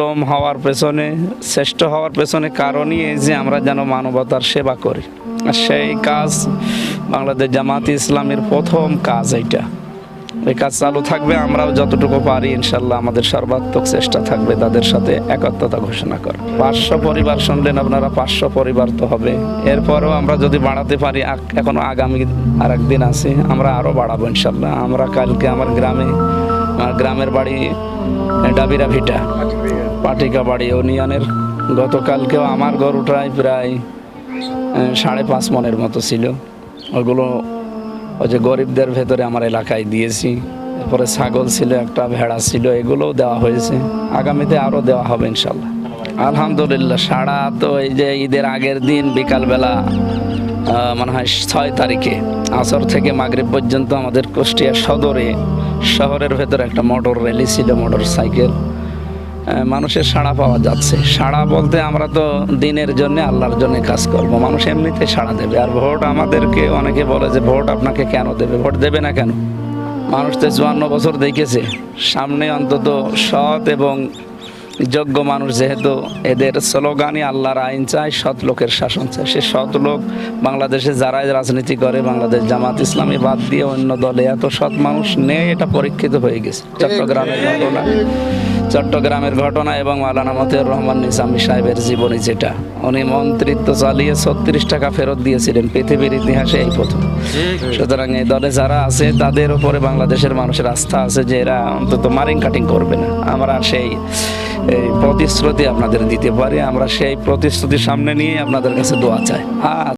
উত্তম হওয়ার পেছনে, শ্রেষ্ঠ হওয়ার পেছনে কারণই এই যে আমরা যেন মানবতার সেবা করি। আর সেই কাজ বাংলাদেশ জামাত ইসলামের প্রথম কাজ এইটা। এই কাজ চালু থাকবে, আমরাও যতটুকু পারি ইনশাল্লাহ আমাদের সর্বাত্মক চেষ্টা থাকবে তাদের সাথে একাত্মতা ঘোষণা করা। 500 পরিবার শুনলেন আপনারা, 500 পরিবার তো হবে। এরপরও আমরা যদি বাড়াতে পারি, এখনো আগামী আর একদিন আছে, আমরা আরও বাড়াবো ইনশাল্লাহ। আমরা কালকে আমার গ্রামের বাড়ি ডাবিরা ভিটা পাটিকা বাড়ি ইউনিয়নের, গতকালকেও আমার গরুটাই প্রায় 5.5 মনের মতো ছিল। ওগুলো ওই যে গরিবদের ভেতরে আমার এলাকায় দিয়েছি। এরপরে ছাগল ছিল, একটা ভেড়া ছিল, এগুলোও দেওয়া হয়েছে। আগামীতে আরও দেওয়া হবে ইনশাল্লাহ। আলহামদুলিল্লাহ। সাড়া তো এই যে ঈদের আগের দিন বিকালবেলা মনে হয় 6 তারিখে আসর থেকে মাগরিব পর্যন্ত আমাদের কুষ্টিয়া সদরে শহরের ভেতরে একটা মোটর র্যালি ছিল, মোটর সাইকেল। মানুষের সাড়া পাওয়া যাচ্ছে। সাড়া বলতে আমরা তো দিনের জন্য, আল্লাহর জন্য কাজ করব, মানুষ এমনিতে সাড়া দেবে। আর ভোট আমাদেরকে অনেকে বলে যে ভোট আপনাকে কেন দেবে, ভোট দেবে না কেন? মানুষ তো 54 বছর দেখেছে। সামনে অন্তত সৎ এবং যোগ্য মানুষ, যেহেতু এদের স্লোগানই আল্লাহর আইন চাই, সৎ লোকের শাসন চাই। সে সৎ লোক বাংলাদেশে যারাই রাজনীতি করে, বাংলাদেশ জামাত ইসলামী বাদ দিয়ে অন্য দলে এত সৎ মানুষ নেই, এটা পরীক্ষিত হয়ে গেছে। চট্টগ্রামের ঘটনা এবং মাওলানা মতিউর রহমান নিজামী সাহেবের জীবনী, যেটা উনি মন্ত্রিত্ব চালিয়ে 36 টাকা ফেরত দিয়েছিলেন, পৃথিবীর ইতিহাসে এই প্রথম। সুতরাং এই দলে যারা আছে তাদের উপরে বাংলাদেশের মানুষের আস্থা আছে যে এরা অন্তত মারিং কাটিং করবে না। আমরা সেই প্রতিশ্রুতি আপনাদের দিতে পারি। আমরা সেই প্রতিশ্রুতির সামনে নিয়ে আপনাদের কাছে দোয়া চাই।